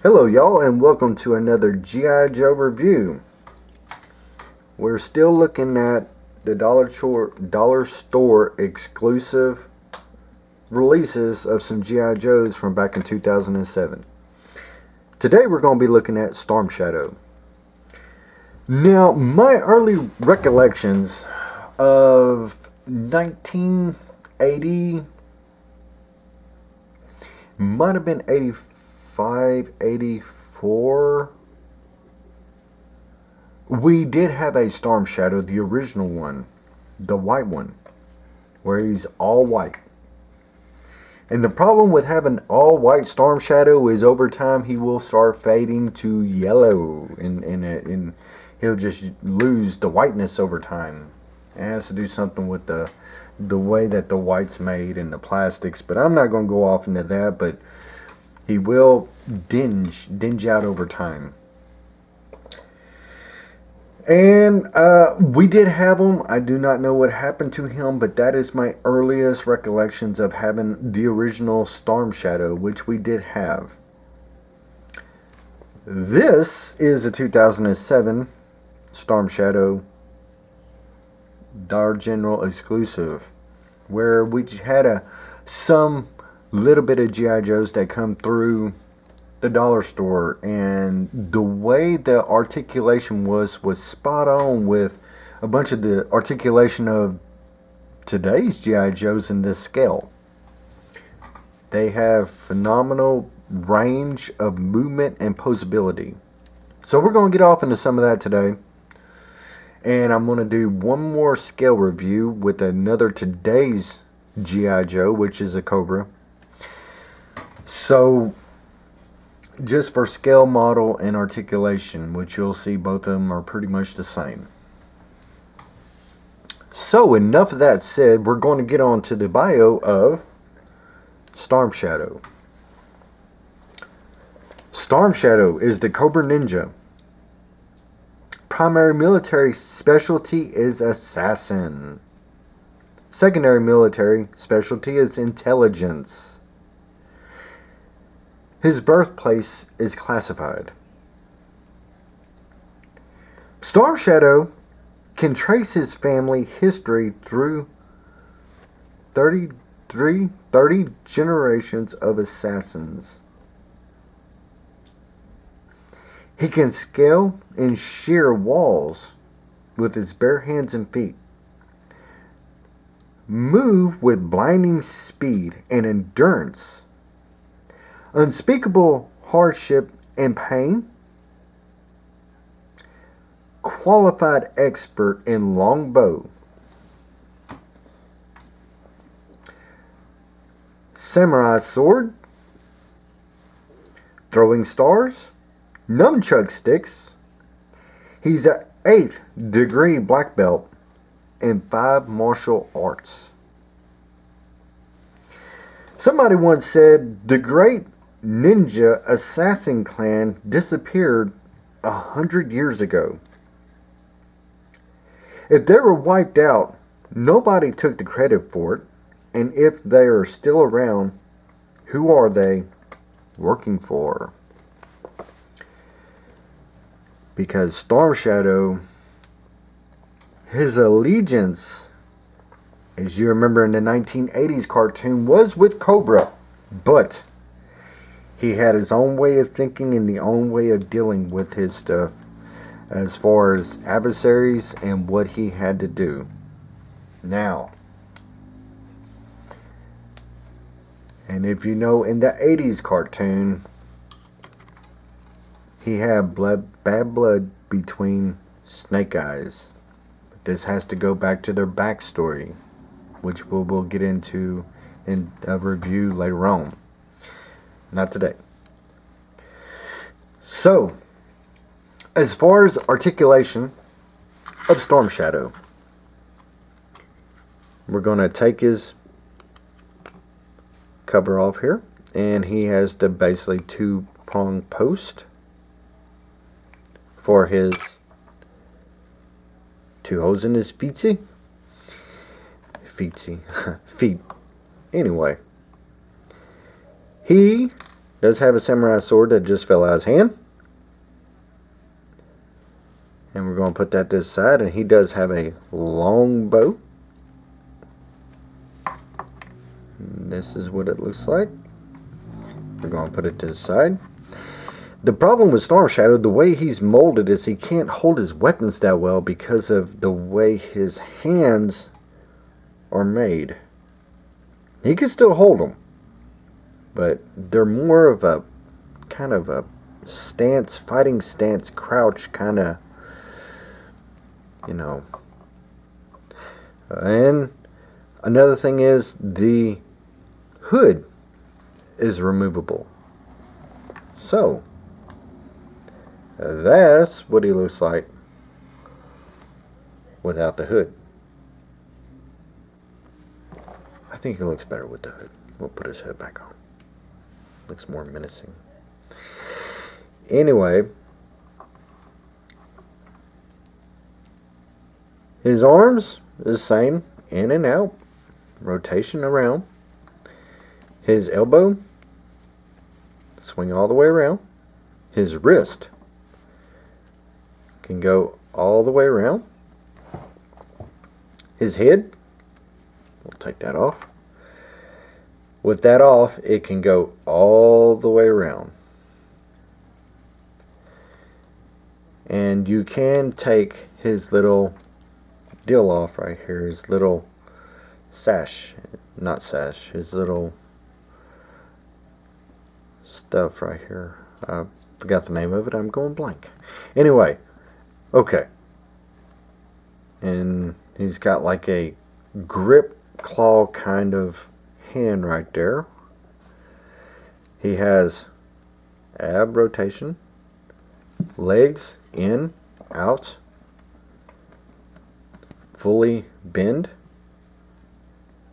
Hello y'all and welcome to another G.I. Joe review. We're still looking at the Dollar Store exclusive releases of some G.I. Joes from back in 2007. Today we're going to be looking at Storm Shadow. Now, my early recollections of 1980 might have been 85, 84. We did have a Storm Shadow, the original one, the white one, where he's all white. And the problem with having all white Storm Shadow is over time he will start fading to yellow, and he'll just lose the whiteness over time. It has to do something with the way that the white's made and the plastics, but I'm not going to go off into that. But he will dinge out over time. And we did have him. I do not know what happened to him, but that is my earliest recollections of having the original Storm Shadow, which we did have. This is a 2007 Storm Shadow Dollar General exclusive, where we had some little bit of G.I. Joes that come through the dollar store, and the way the articulation was spot on with a bunch of the articulation of today's G.I. Joes in this scale. They have phenomenal range of movement and posability. So we're going to get off into some of that today. And I'm going to do one more scale review with another today's G.I. Joe, which is a Cobra. So, just for scale, model, and articulation, which you'll see both of them are pretty much the same. So, enough of that said, we're going to get on to the bio of Storm Shadow. Storm Shadow is the Cobra Ninja. Primary military specialty is assassin. Secondary military specialty is intelligence. His birthplace is classified. Storm Shadow can trace his family history through 30 generations of assassins. He can scale and shear walls with his bare hands and feet. Move with blinding speed and endurance. Unspeakable hardship and pain. Qualified expert in longbow. Samurai sword. Throwing stars. Nunchuck sticks. He's an 8th degree black belt in 5 martial arts. Somebody once said the great ninja assassin clan disappeared 100 years ago. If they were wiped out, nobody took the credit for it. And if they are still around, who are they working for? Because Storm Shadow, his allegiance, as you remember in the 1980s cartoon, was with Cobra. But he had his own way of thinking and the own way of dealing with his stuff as far as adversaries and what he had to do. Now, and if you know, in the 80s cartoon, he had bad blood between Snake Eyes. But this has to go back to their backstory, which we'll get into in a review later on. Not today. So, as far as articulation of Storm Shadow, we're going to take his cover off here, and he has the basically 2-prong post for his 2 holes in his feet. Anyway, he Does have a samurai sword that just fell out of his hand. And we're going to put that to the side. And he does have a long bow. And this is what it looks like. We're going to put it to the side. The problem with Storm Shadow, the way he's molded, is he can't hold his weapons that well because of the way his hands are made. He can still hold them, but they're more of a kind of a stance, fighting stance, crouch kind of, you know. And another thing is the hood is removable. So that's what he looks like without the hood. I think he looks better with the hood. We'll put his hood back on. Looks more menacing. Anyway, his arms is the same, in and out, rotation around. His elbow, swing all the way around. His wrist can go all the way around. His head, we'll take that off. With that off, it can go all the way around. And you can take his little deal off right here, his little sash, not sash, his little stuff right here. I forgot the name of it, I'm going blank. Anyway, okay. And he's got like a grip claw kind of hand right there. He has ab rotation, legs in, out, fully bend,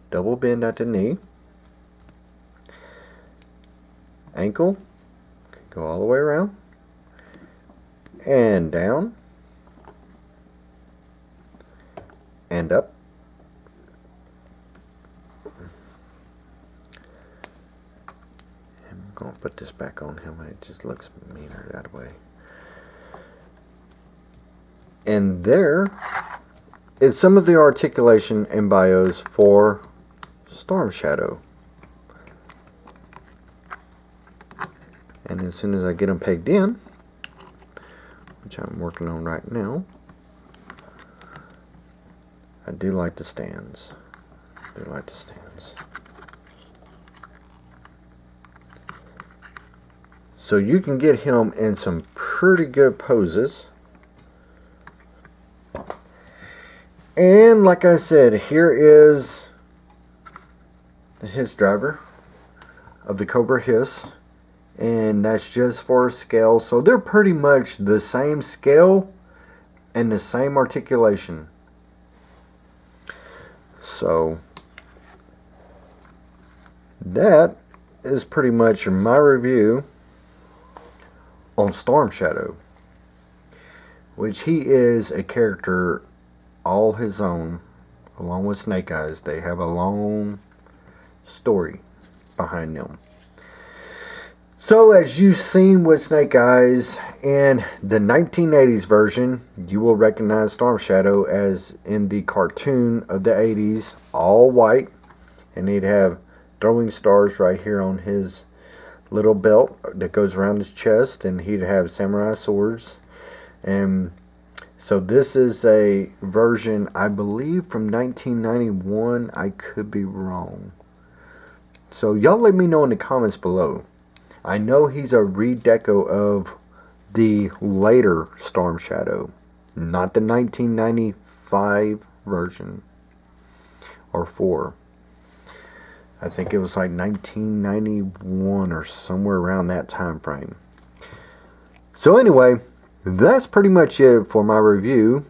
double bend at the knee, ankle, go all the way around, and down, and up. I'm going to put this back on him. It just looks meaner that way. And there is some of the articulation and bios for Storm Shadow. And as soon as I get them pegged in, which I'm working on right now, I do like the stands. I do like the stands. So you can get him in some pretty good poses. And like I said, here is the Hiss driver of the Cobra Hiss. And that's just for scale. So they're pretty much the same scale and the same articulation. So that is pretty much my review on Storm Shadow, which he is a character all his own, along with Snake Eyes. They have a long story behind them. So as you've seen with Snake Eyes in the 1980s version, you will recognize Storm Shadow as in the cartoon of the 80s, all white, and he'd have throwing stars right here on his little belt that goes around his chest, and he'd have samurai swords. And so this is a version, I believe, from 1991. I could be wrong. So y'all let me know in the comments below. I know he's a redeco of the later Storm Shadow, not the 1995 version or 4. I think it was like 1991 or somewhere around that time frame. So anyway, that's pretty much it for my review.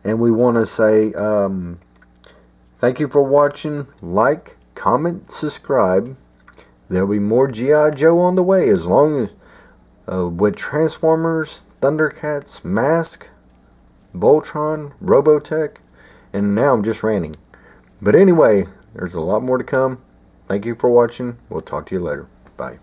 And we want to say thank you for watching. Like, comment, subscribe. There'll be more G.I. Joe on the way, as long as with Transformers, Thundercats, Mask, Voltron, Robotech, and now I'm just ranting. But anyway, there's a lot more to come. Thank you for watching. We'll talk to you later. Bye.